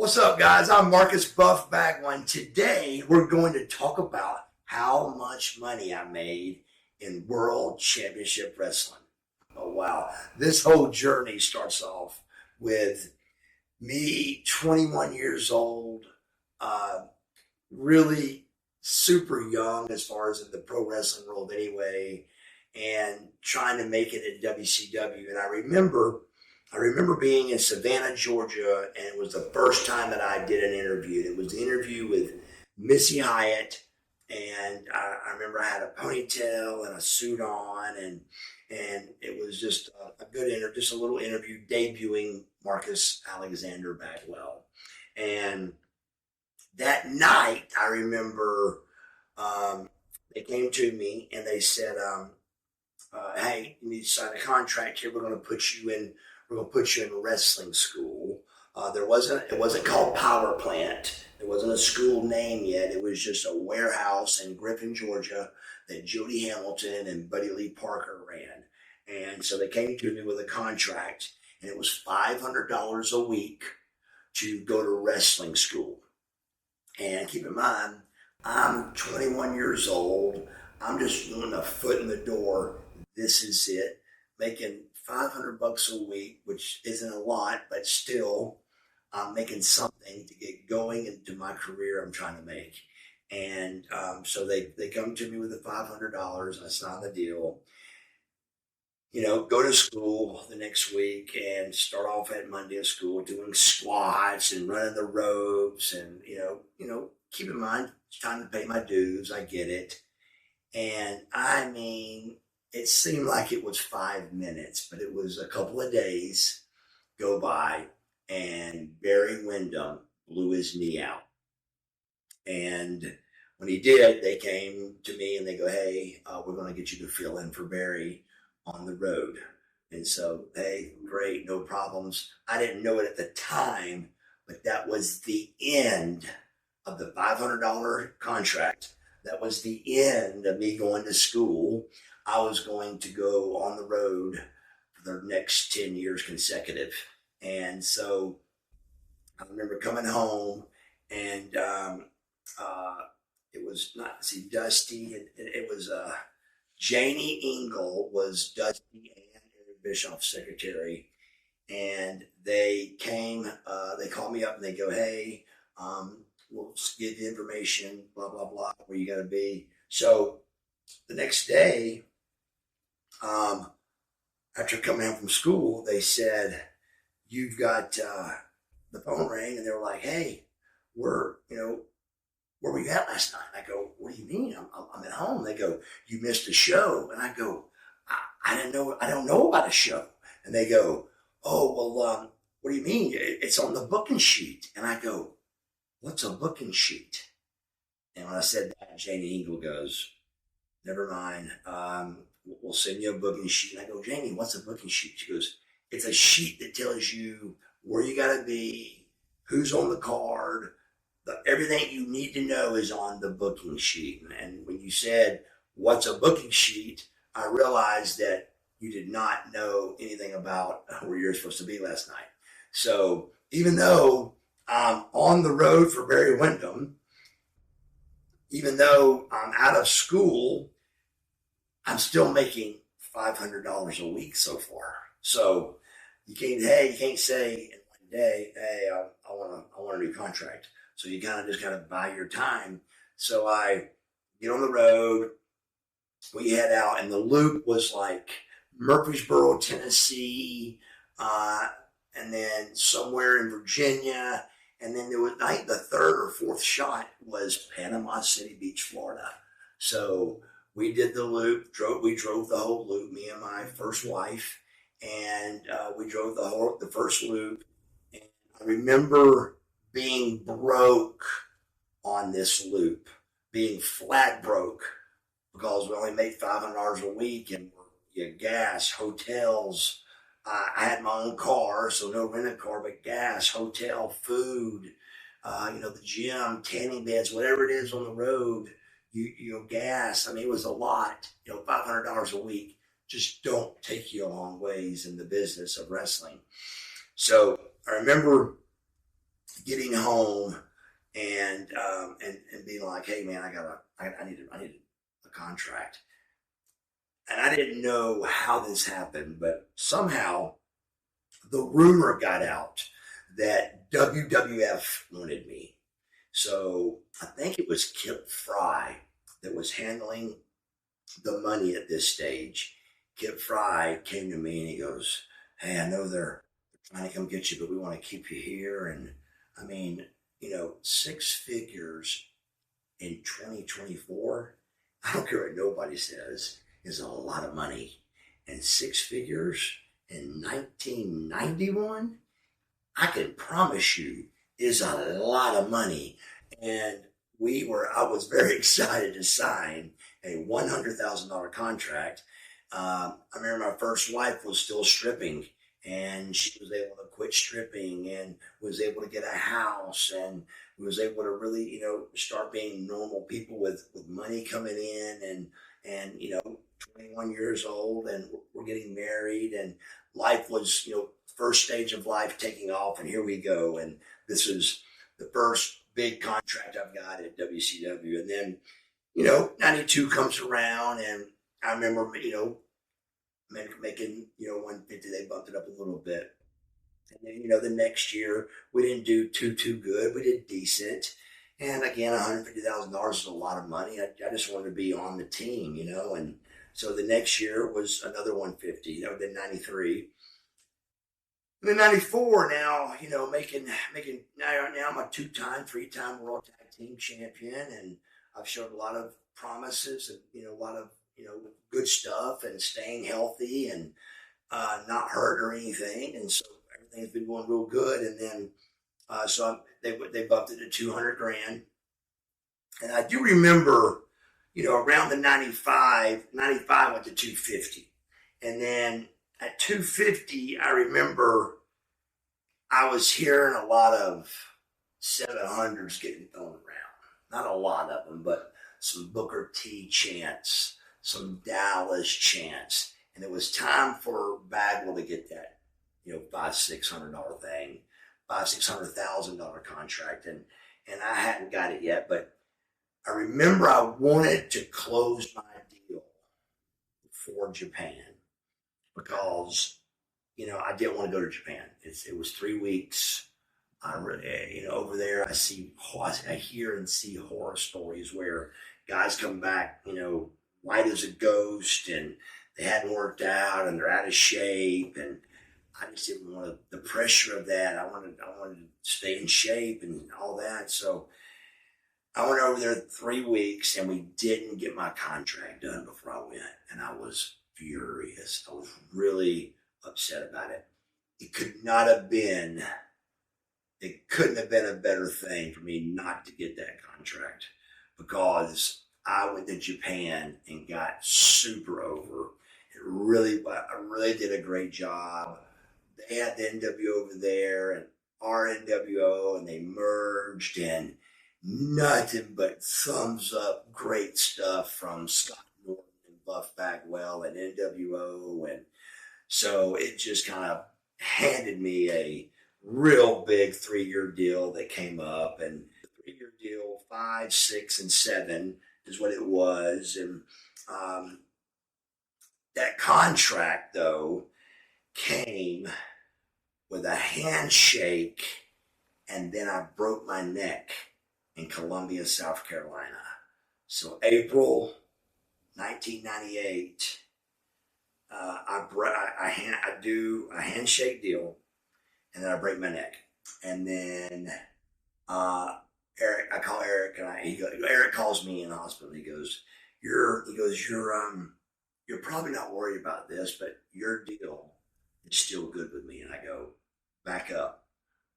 What's up, guys? I'm Marcus Buff Bagwell, and today we're going to talk about how much money I made in World Championship Wrestling. Oh, wow. This whole journey starts off with me, 21 years old, really super young as far as in the pro wrestling world anyway, and trying to make it at WCW. And I remember being in Savannah, Georgia, and it was the first time that I did an interview. It was the interview with Missy Hyatt, and I remember I had a ponytail and a suit on, and it was just a good interview, just a little interview debuting Marcus Alexander Bagwell. And that night, I remember they came to me and they said, "Hey, you need to sign a contract here. We're going to put you in wrestling school." It wasn't called Power Plant. There wasn't a school name yet. It was just a warehouse in Griffin, Georgia that Jody Hamilton and Buddy Lee Parker ran. And so they came to me with a contract, and it was $500 a week to go to wrestling school. And keep in mind, I'm 21 years old. I'm just wanting a foot in the door. This is it. Making $500 a week, which isn't a lot, but still, I'm making something to get going into my career I'm trying to make. And so they come to me with the $500. I sign the deal. Go to school the next week and start off at Monday at school doing squats and running the ropes. And keep in mind, it's time to pay my dues. I get it. And I mean, it seemed like it was 5 minutes, but it was a couple of days go by, and Barry Windham blew his knee out. And when he did, they came to me and they go, "Hey, we're going to get you to fill in for Barry on the road." And so, hey, great, no problems. I didn't know it at the time, but that was the end of the $500 contract. That was the end of me going to school. I was going to go on the road for the next 10 years consecutive. And so I remember coming home, and it was not, Dusty, and it was Janie Engel was Dusty and Eric Bischoff's secretary. And they came, they called me up and they go, "Hey, we'll give you information, blah, blah, blah, where you got to be." So the next day, after coming home from school, they said, "You've got," the phone rang, and they were like, "Hey, where were you at last night?" I go, "What do you mean? I'm at home." They go, "You missed a show." And I go, I didn't know, I don't know about a show." And they go, "Oh, well, what do you mean? It's on the booking sheet." And I go, "What's a booking sheet?" And when I said that, Janie Engel goes, "Never mind. We'll send you a booking sheet." And I go, "Janie, what's a booking sheet?" She goes, "It's a sheet that tells you where you got to be, who's on the card. Everything you need to know is on the booking sheet." And when you said, "What's a booking sheet?" I realized that you did not know anything about where you're supposed to be last night. So even though I'm on the road for Barry Windham, even though I'm out of school, I'm still making $500 a week so far. So you can't say in one day, "Hey, I want a new contract." So you just kind of buy your time. So I get on the road, we head out, and the loop was like Murfreesboro, Tennessee, and then somewhere in Virginia. And then there was, I think the third or fourth shot was Panama City Beach, Florida. So we did the loop, we drove the whole loop, me and my first wife, and we drove the first loop. And I remember being broke on this loop, being flat broke, because we only made $500 a week, and gas, hotels. I had my own car, so no rental car, but gas, hotel, food, the gym, tanning beds, whatever it is on the road, gas. I mean, it was a lot. $500 a week just don't take you a long ways in the business of wrestling. So I remember getting home and being like, hey man, I need a contract. And I didn't know how this happened, but somehow the rumor got out that WWF wanted me. So I think it was Kip Fry that was handling the money at this stage. Kip Fry came to me and he goes, hey, I know they're trying to come get you, but we want to keep you here. And I mean, six figures in 2024, I don't care what nobody says, is a lot of money. And six figures in 1991, I can promise you, is a lot of money. And I was very excited to sign a $100,000 contract. I remember my first wife was still stripping, and she was able to quit stripping and was able to get a house and was able to really, start being normal people with money coming in and 21 years old, and we're getting married, and life was, first stage of life taking off, and here we go. And this is the first big contract I've got at WCW. And then, 92 comes around, and I remember, making, 150, they bumped it up a little bit. And then, the next year we didn't do too good. We did decent. And again, $150,000 is a lot of money. I just wanted to be on the team, and so the next year was another 150. That would have been 93. And then 94 now, making now I'm a three-time world tag team champion, and I've showed a lot of promises and, a lot of, good stuff and staying healthy and not hurt or anything. And so everything's been going real good. And then, they bumped it to 200 grand. And I do remember, around the 95 went to 250. And then at 250, I remember I was hearing a lot of 700s getting thrown around. Not a lot of them, but some Booker T chants, some Dallas chants. And it was time for Bagwell to get that, $500-600 thing, $600,000 contract. And I hadn't got it yet, but I remember I wanted to close my deal for Japan because, I didn't want to go to Japan. It was 3 weeks. I really, over there, I hear and see horror stories where guys come back, white as a ghost, and they hadn't worked out and they're out of shape. And I just didn't want the pressure of that. I wanted to stay in shape and all that. So I went over there 3 weeks, and we didn't get my contract done before I went. And I was furious. I was really upset about it. It couldn't have been a better thing for me not to get that contract, because I went to Japan and got super over. I really did a great job. They had the NWO over there and our NWO, and they merged, and nothing but thumbs up, great stuff from Scott Norton and Buff Bagwell and NWO. And so it just kind of handed me a real big 3-year deal that came up. And the 3-year deal, 5, 6, and 7 is what it was. And that contract, though, came with a handshake, and then I broke my neck in Columbia, South Carolina. So April 1998, I do a handshake deal, and then I break my neck. And then I call Eric, and Eric calls me in the hospital. He goes, you're probably not worried about this, but your deal is still good with me. And I go, back up.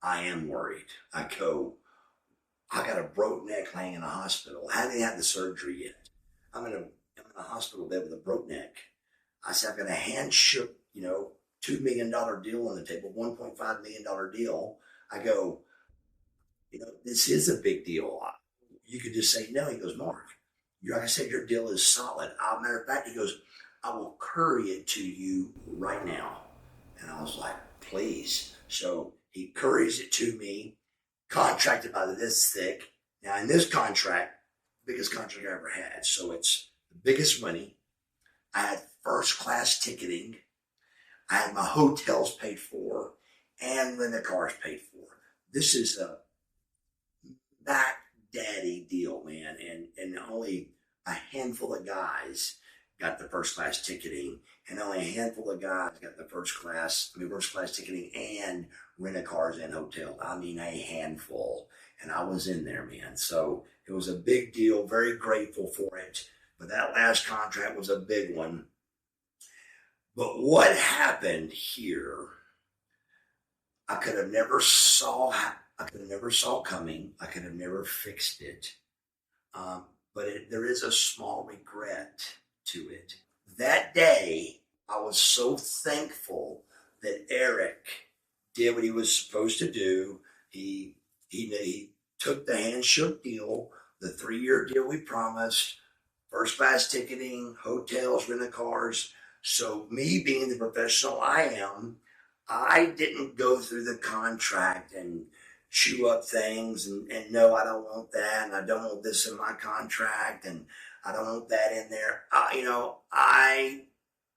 I am worried. I go, I got a broke neck laying in a hospital. I haven't had the surgery yet. I'm in a hospital bed with a broke neck. I said, I've got a handshake, $2 million deal on the table, $1.5 million deal. I go, this is a big deal. You could just say no. He goes, Mark, like I said, your deal is solid. Matter of fact, he goes, I will curry it to you right now. And I was like, please. So he curries it to me. contract about this thick. Now, in this contract, biggest contract I ever had. So it's the biggest money. I had first class ticketing. I had my hotels paid for and rent the cars paid for. This is a back daddy deal, man. And only a handful of guys got the first class ticketing, and only a handful of guys got the first class ticketing and rent a cars and hotels. I mean, a handful. And I was in there, man. So it was a big deal. Very grateful for it. But that last contract was a big one. But what happened here, I could have never saw coming. I could have never fixed it. There is a small regret to it. That day, I was so thankful that Eric did what he was supposed to do. He took the handshake deal, the 3-year deal we promised, first class ticketing, hotels, rental cars. So me being the professional I am, I didn't go through the contract and chew up things and no, I don't want that, and I don't want this in my contract, and I don't want that in there. I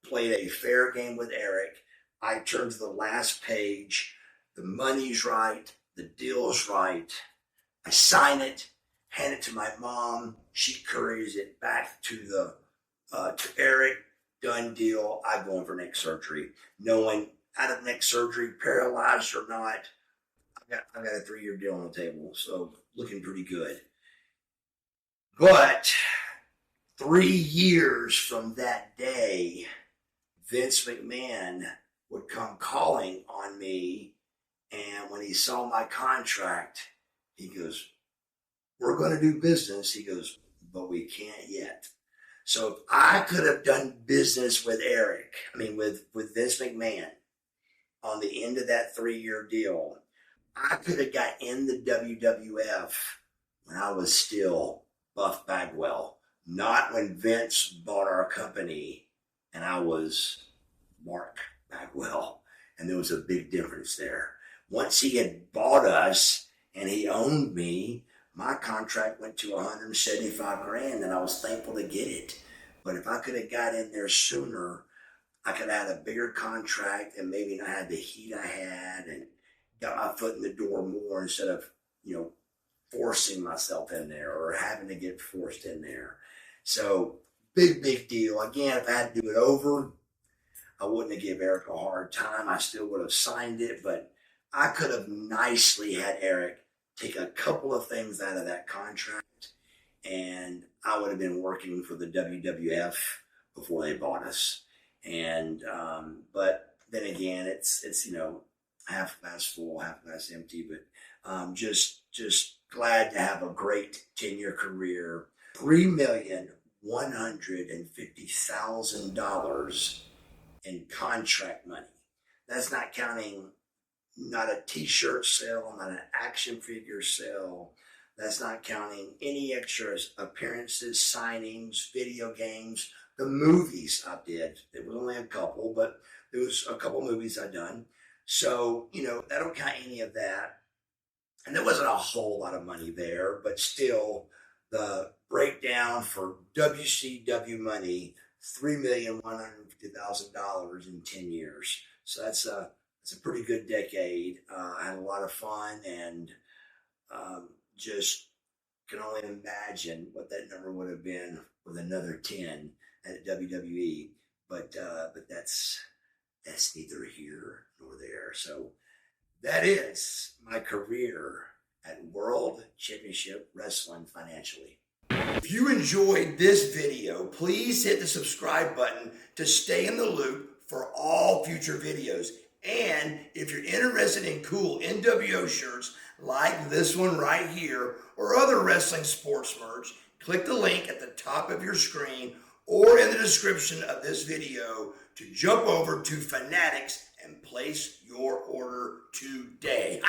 played a fair game with Eric. I turned to the last page. The money's right. The deal's right. I sign it, hand it to my mom. She couriers it back to Eric. Done deal. I go in for neck surgery, knowing out of neck surgery, paralyzed or not, I got a 3-year deal on the table. So looking pretty good. But 3 years from that day, Vince McMahon would come calling on me. And when he saw my contract, he goes, "We're going to do business." He goes, "But we can't yet." So if I could have done business with with Vince McMahon on the end of that 3-year deal, I could have got in the WWF when I was still Buff Bagwell, not when Vince bought our company and I was Mark Bagwell. And there was a big difference there. Once he had bought us and he owned me, my contract went to $175,000, and I was thankful to get it. But if I could have got in there sooner, I could have had a bigger contract and maybe not had the heat I had and got my foot in the door more instead of, forcing myself in there or having to get forced in there. So big deal. Again, if I had to do it over, I wouldn't have given Eric a hard time. I still would have signed it, but I could have nicely had Eric take a couple of things out of that contract, and I would have been working for the WWF before they bought us. And but then again, it's half glass full, half glass empty. But just glad to have a great 10-year career. $3,150,000 in contract money. That's not counting not a t-shirt sale, not an action figure sale. That's not counting any extras, appearances, signings, video games, the movies I did. There was only a couple, but there was a couple movies I done. So, I don't count any of that. And there wasn't a whole lot of money there, but still the breakdown for WCW money, $3,150,000 in 10 years. So it's a pretty good decade. I had a lot of fun, and just can only imagine what that number would have been with another 10 at WWE. But that's neither here nor there. So that is my career at World Championship Wrestling financially. If you enjoyed this video, please hit the subscribe button to stay in the loop for all future videos. And if you're interested in cool NWO shirts like this one right here or other wrestling sports merch, click the link at the top of your screen or in the description of this video to jump over to Fanatics and place your order today.